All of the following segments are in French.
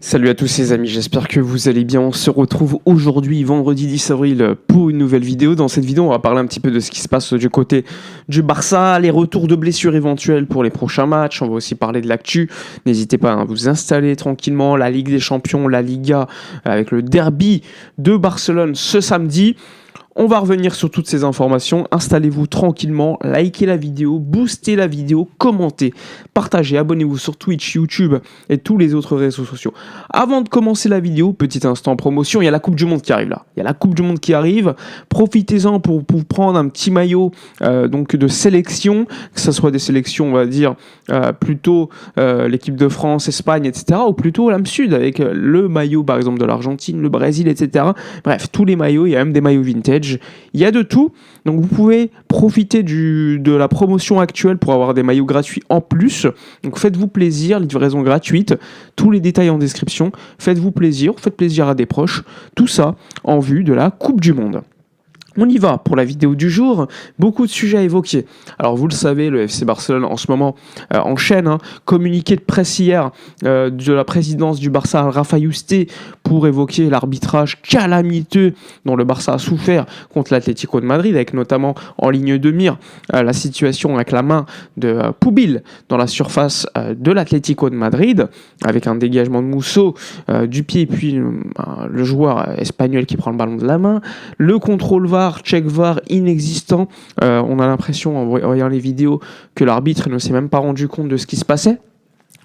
Salut à tous les amis, j'espère que vous allez bien. On se retrouve aujourd'hui, vendredi 10 avril, pour une nouvelle vidéo. Dans cette vidéo, on va parler un petit peu de ce qui se passe du côté du Barça, les retours de blessures éventuels pour les prochains matchs. On va aussi parler de l'actu. N'hésitez pas à vous installer tranquillement. La Ligue des Champions, la Liga, avec le derby de Barcelone ce samedi. On va revenir sur toutes ces informations. Installez-vous tranquillement, likez la vidéo, boostez la vidéo, commentez, partagez, abonnez-vous sur Twitch, YouTube et tous les autres réseaux sociaux. Avant de commencer la vidéo, petit instant promotion, il y a la Coupe du Monde qui arrive là. Il y a la Coupe du Monde qui arrive. Profitez-en pour prendre un petit maillot donc de sélection, que ce soit des sélections, on va dire, plutôt l'équipe de France, Espagne, etc. ou plutôt l'âme sud avec le maillot par exemple de l'Argentine, le Brésil, etc. Bref, tous les maillots, il y a même des maillots vintage. Il y a de tout, donc vous pouvez profiter de la promotion actuelle pour avoir des maillots gratuits en plus. Donc faites-vous plaisir, livraison gratuite, tous les détails en description. Faites-vous plaisir, faites plaisir à des proches, tout ça en vue de la Coupe du Monde. On y va pour la vidéo du jour, beaucoup de sujets à évoquer. Alors vous le savez, le FC Barcelone en ce moment enchaîne, communiqué de presse hier de la présidence du Barça, Rafa Yuste, pour évoquer l'arbitrage calamiteux dont le Barça a souffert contre l'Atlético de Madrid, avec notamment en ligne de mire la situation avec la main de Pubil dans la surface de l'Atlético de Madrid, avec un dégagement de Musso du pied, et puis le joueur espagnol qui prend le ballon de la main, le contrôle VAR, check VAR inexistant. On a l'impression en voyant les vidéos que l'arbitre ne s'est même pas rendu compte de ce qui se passait.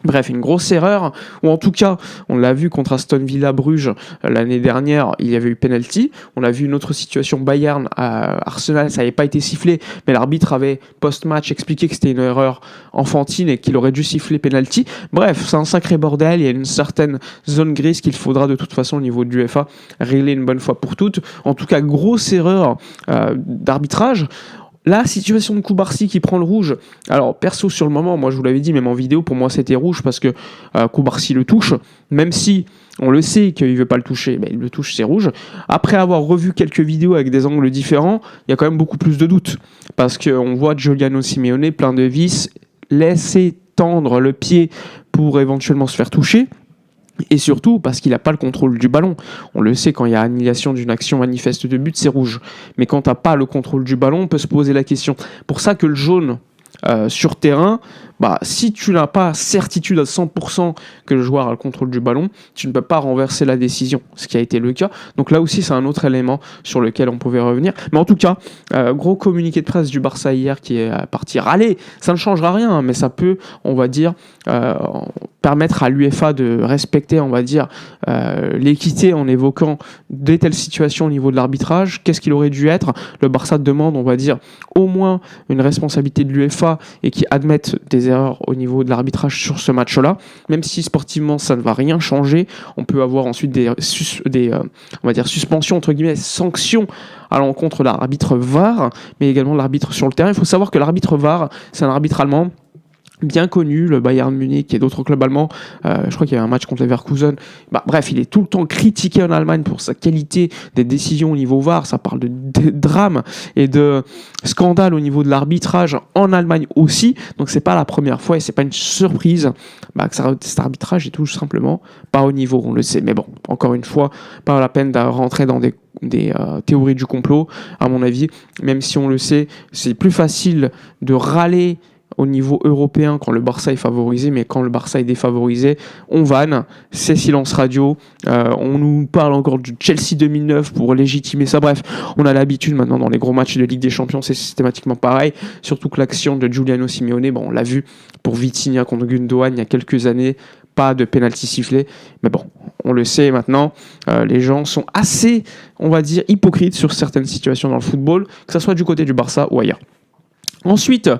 Bref, une grosse erreur, ou en tout cas, on l'a vu contre Aston Villa Bruges l'année dernière, il y avait eu penalty. On a vu une autre situation Bayern à Arsenal, ça n'avait pas été sifflé, mais l'arbitre avait post-match expliqué que c'était une erreur enfantine et qu'il aurait dû siffler penalty. Bref, c'est un sacré bordel, il y a une certaine zone grise qu'il faudra de toute façon au niveau de l'UEFA régler une bonne fois pour toutes. En tout cas, grosse erreur d'arbitrage. La situation de Koubarsi qui prend le rouge, alors perso sur le moment, moi je vous l'avais dit, même en vidéo, pour moi c'était rouge parce que Koubarsi le touche, même si on le sait qu'il ne veut pas le toucher, mais il le touche, c'est rouge. Après avoir revu quelques vidéos avec des angles différents, il y a quand même beaucoup plus de doutes, parce qu'on voit Giuliano Simeone plein de vis, laisser tendre le pied pour éventuellement se faire toucher. Et surtout parce qu'il n'a pas le contrôle du ballon. On le sait, quand il y a annulation d'une action manifeste de but, c'est rouge. Mais quand tu n'as pas le contrôle du ballon, on peut se poser la question. Pour ça que le jaune sur terrain, si tu n'as pas certitude à 100% que le joueur a le contrôle du ballon, tu ne peux pas renverser la décision, ce qui a été le cas. Donc là aussi, c'est un autre élément sur lequel on pouvait revenir. Mais en tout cas, gros communiqué de presse du Barça hier qui est parti râler. Ça ne changera rien, mais ça peut, on va dire, permettre à l'UEFA de respecter, on va dire, l'équité en évoquant des telles situations au niveau de l'arbitrage. Qu'est-ce qu'il aurait dû être ? Le Barça demande, on va dire, au moins une responsabilité de l'UEFA et qui admettent des erreurs au niveau de l'arbitrage sur ce match-là. Même si sportivement, ça ne va rien changer, on peut avoir ensuite des on va dire, suspensions, entre guillemets, sanctions à l'encontre de l'arbitre VAR, mais également de l'arbitre sur le terrain. Il faut savoir que l'arbitre VAR, c'est un arbitre allemand bien connu, le Bayern Munich et d'autres clubs allemands. Je crois qu'il y avait un match contre Leverkusen. Bref, il est tout le temps critiqué en Allemagne pour sa qualité des décisions au niveau VAR. Ça parle de drame et de scandale au niveau de l'arbitrage en Allemagne aussi. Donc c'est pas la première fois et c'est pas une surprise que cet arbitrage est tout simplement pas au niveau, on le sait. Mais bon, encore une fois, pas la peine de rentrer dans des théories du complot, à mon avis. Même si on le sait, c'est plus facile de râler au niveau européen quand le Barça est favorisé, mais quand le Barça est défavorisé, on vanne, c'est silence radio, on nous parle encore du Chelsea 2009 pour légitimer ça. Bref, on a l'habitude maintenant dans les gros matchs de Ligue des Champions, c'est systématiquement pareil, surtout que l'action de Giuliano Simeone, on l'a vu pour Vitinha contre Gundogan il y a quelques années, pas de pénalty sifflé, mais bon, on le sait maintenant, les gens sont assez, on va dire, hypocrites sur certaines situations dans le football, que ce soit du côté du Barça ou ailleurs. Ensuite,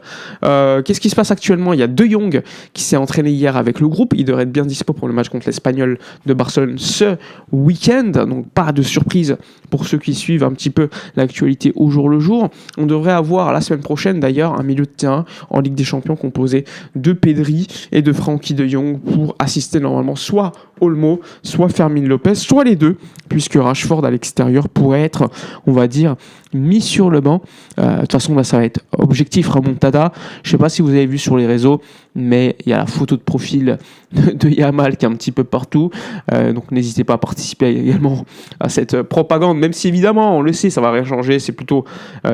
qu'est-ce qui se passe actuellement ? Il y a De Jong qui s'est entraîné hier avec le groupe. Il devrait être bien dispo pour le match contre l'Espagnol de Barcelone ce week-end. Donc pas de surprise pour ceux qui suivent un petit peu l'actualité au jour le jour. On devrait avoir la semaine prochaine d'ailleurs un milieu de terrain en Ligue des Champions composé de Pedri et de Frenkie de Jong pour assister normalement soit Olmo, soit Fermin Lopez, soit les deux, puisque Rashford à l'extérieur pourrait être, on va dire, mis sur le banc. De toute façon, là, ça va être objectif remontada. Je ne sais pas si vous avez vu sur les réseaux, mais il y a la photo de profil de Yamal qui est un petit peu partout. Donc, n'hésitez pas à participer également à cette propagande, même si évidemment, on le sait, ça va rien changer. C'est plutôt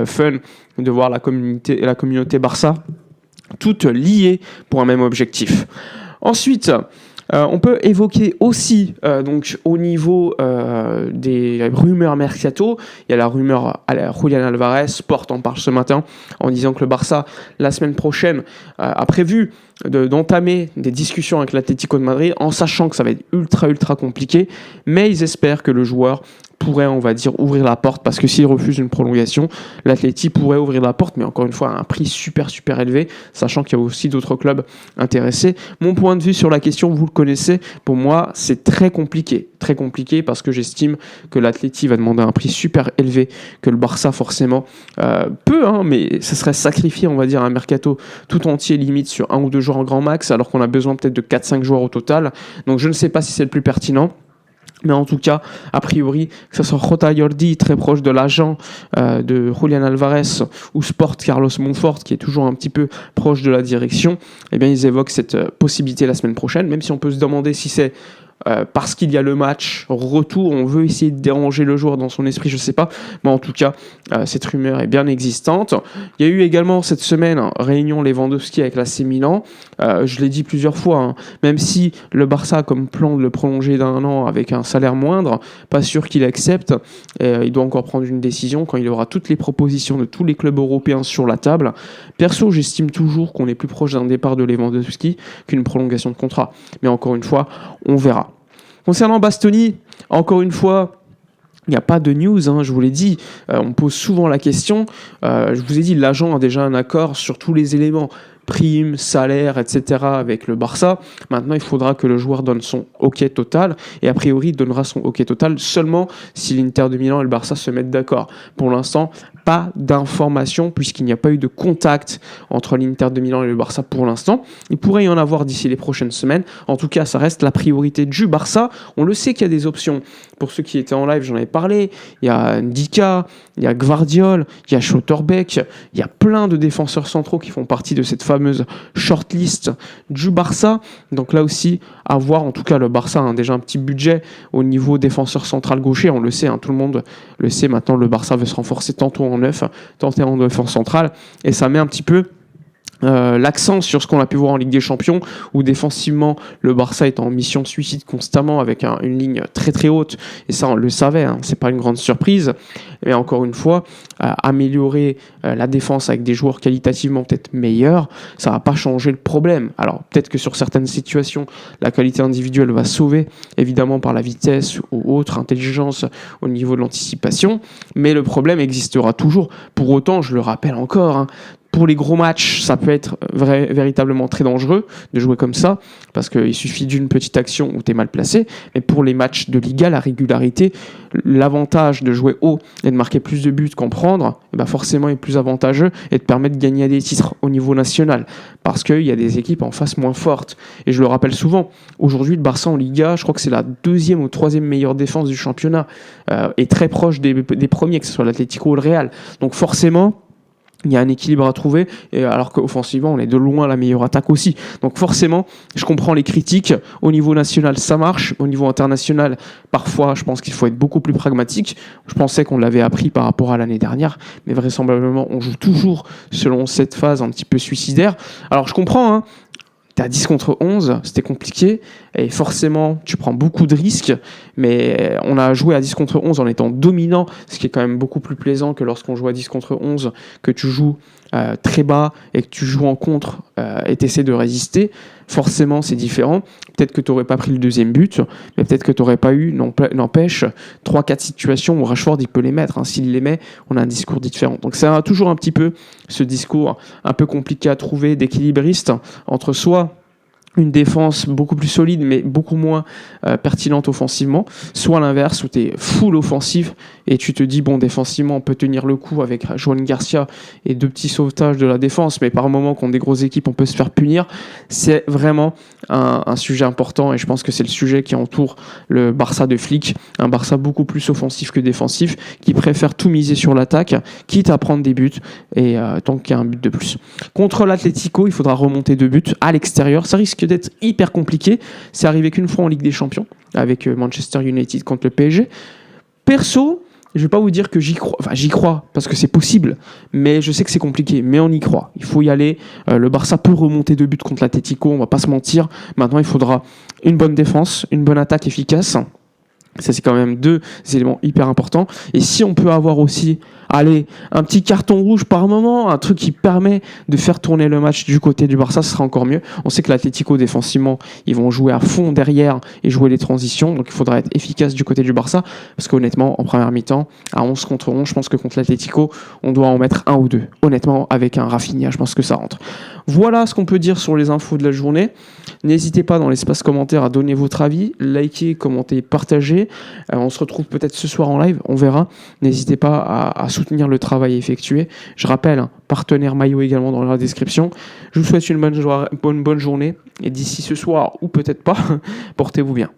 fun de voir la communauté Barça toutes liées pour un même objectif. Ensuite, on peut évoquer aussi, donc au niveau des rumeurs mercato, il y a la rumeur Julián Álvarez, Sport en parle ce matin en disant que le Barça, la semaine prochaine, a prévu d'entamer des discussions avec l'Atlético de Madrid, en sachant que ça va être ultra compliqué, mais ils espèrent que le joueur pourrait, on va dire, ouvrir la porte, parce que s'il refuse une prolongation, l'Atleti pourrait ouvrir la porte, mais encore une fois, à un prix super élevé, sachant qu'il y a aussi d'autres clubs intéressés. Mon point de vue sur la question, vous le connaissez, pour moi, c'est très compliqué, parce que j'estime que l'Atleti va demander un prix super élevé, que le Barça, forcément, peut, mais ce serait sacrifier, on va dire, un mercato tout entier, limite sur 1 ou 2 joueurs en grand max, alors qu'on a besoin peut-être de 4-5 joueurs au total, donc je ne sais pas si c'est le plus pertinent. Mais en tout cas, a priori, que ce soit Jota Jordi, très proche de l'agent de Julián Álvarez, ou Sport Carlos Monfort, qui est toujours un petit peu proche de la direction, eh bien, ils évoquent cette possibilité la semaine prochaine, même si on peut se demander si c'est parce qu'il y a le match retour, on veut essayer de déranger le joueur dans son esprit, je sais pas, mais en tout cas, cette rumeur est bien existante. Il y a eu également cette semaine réunion Lewandowski avec l'AC Milan. Je l'ai dit plusieurs fois, même si le Barça a comme plan de le prolonger d'1 an avec un salaire moindre, pas sûr qu'il accepte. Il doit encore prendre une décision quand il aura toutes les propositions de tous les clubs européens sur la table. Perso, j'estime toujours qu'on est plus proche d'un départ de Lewandowski qu'une prolongation de contrat. Mais encore une fois, on verra. Concernant Bastoni, encore une fois, il n'y a pas de news, je vous l'ai dit, on pose souvent la question. Je vous ai dit, l'agent a déjà un accord sur tous les éléments, prime, salaire, etc. avec le Barça. Maintenant, il faudra que le joueur donne son OK total, et a priori, il donnera son OK total seulement si l'Inter de Milan et le Barça se mettent d'accord. Pour l'instant, pas d'informations, puisqu'il n'y a pas eu de contact entre l'Inter de Milan et le Barça pour l'instant. Il pourrait y en avoir d'ici les prochaines semaines. En tout cas, ça reste la priorité du Barça. On le sait qu'il y a des options. Pour ceux qui étaient en live, j'en avais parlé. Il y a Ndika, il y a Gvardiol, il y a Schlotterbeck. Il y a plein de défenseurs centraux qui font partie de cette fameuse shortlist du Barça. Donc là aussi, à voir. En tout cas, le Barça a déjà un petit budget au niveau défenseur central gaucher. On le sait, tout le monde le sait. Maintenant, le Barça veut se renforcer tantôt en neuf, tantôt en défense centrale. Et ça met un petit peu l'accent sur ce qu'on a pu voir en Ligue des Champions, où défensivement le Barça est en mission de suicide constamment avec une ligne très haute, et ça on le savait, c'est pas une grande surprise. Mais encore une fois, améliorer la défense avec des joueurs qualitativement peut-être meilleurs, ça va pas changer le problème. Alors peut-être que sur certaines situations la qualité individuelle va sauver, évidemment par la vitesse ou autre intelligence au niveau de l'anticipation, mais le problème existera toujours. Pour autant, je le rappelle encore, pour les gros matchs, ça peut être véritablement très dangereux de jouer comme ça, parce qu'il suffit d'une petite action où tu es mal placé. Mais pour les matchs de Liga, la régularité, l'avantage de jouer haut et de marquer plus de buts qu'en prendre, forcément est plus avantageux et te permet de gagner des titres au niveau national, parce qu'il y a des équipes en face moins fortes. Et je le rappelle souvent, aujourd'hui le Barça en Liga, je crois que c'est la 2e ou 3e meilleure défense du championnat, est très proche des premiers, que ce soit l'Atlético ou le Real. Donc forcément, il y a un équilibre à trouver, et alors qu'offensivement, on est de loin la meilleure attaque aussi. Donc forcément, je comprends les critiques. Au niveau national, ça marche. Au niveau international, parfois, je pense qu'il faut être beaucoup plus pragmatique. Je pensais qu'on l'avait appris par rapport à l'année dernière, mais vraisemblablement, on joue toujours selon cette phase un petit peu suicidaire. Alors je comprends, t'es à 10 contre 11, c'était compliqué, et forcément, tu prends beaucoup de risques, mais on a joué à 10 contre 11 en étant dominant, ce qui est quand même beaucoup plus plaisant que lorsqu'on joue à 10 contre 11, que tu joues très bas et que tu joues en contre et tu essaies de résister. Forcément, c'est différent. Peut-être que tu n'aurais pas pris le 2e but, mais peut-être que tu n'aurais pas eu, n'empêche, 3-4 situations où Rashford il peut les mettre. S'il les met, on a un discours différent. Donc c'est toujours un petit peu ce discours un peu compliqué à trouver d'équilibriste entre soit une défense beaucoup plus solide mais beaucoup moins pertinente offensivement, soit l'inverse où tu es full offensif et tu te dis bon, défensivement on peut tenir le coup avec Joan Garcia et 2 petits sauvetages de la défense, mais par moment contre des grosses équipes on peut se faire punir. C'est vraiment un sujet important et je pense que c'est le sujet qui entoure le Barça de Flick, un Barça beaucoup plus offensif que défensif, qui préfère tout miser sur l'attaque, quitte à prendre des buts et tant qu'il y a un but de plus. Contre l'Atlético, il faudra remonter 2 buts à l'extérieur, ça risque d'être hyper compliqué. C'est arrivé qu'une fois en Ligue des Champions avec Manchester United contre le PSG. Perso, je vais pas vous dire que j'y crois. Enfin, j'y crois parce que c'est possible, mais je sais que c'est compliqué. Mais on y croit. Il faut y aller. Le Barça peut remonter 2 buts contre l'Atlético. On va pas se mentir. Maintenant, il faudra une bonne défense, une bonne attaque efficace. Ça, c'est quand même 2 éléments hyper importants. Et si on peut avoir aussi, un petit carton rouge par moment, un truc qui permet de faire tourner le match du côté du Barça, ce sera encore mieux. On sait que l'Atlético, défensivement, ils vont jouer à fond derrière et jouer les transitions. Donc, il faudra être efficace du côté du Barça. Parce qu'honnêtement, en première mi-temps, à 11 contre 11, je pense que contre l'Atlético, on doit en mettre 1 ou 2. Honnêtement, avec un Rafinha, je pense que ça rentre. Voilà ce qu'on peut dire sur les infos de la journée. N'hésitez pas dans l'espace commentaire à donner votre avis, liker, commenter, partager. On se retrouve peut-être ce soir en live, on verra. N'hésitez pas à soutenir le travail effectué. Je rappelle, partenaire maillot également dans la description. Je vous souhaite une bonne journée et d'ici ce soir, ou peut-être pas, portez-vous bien.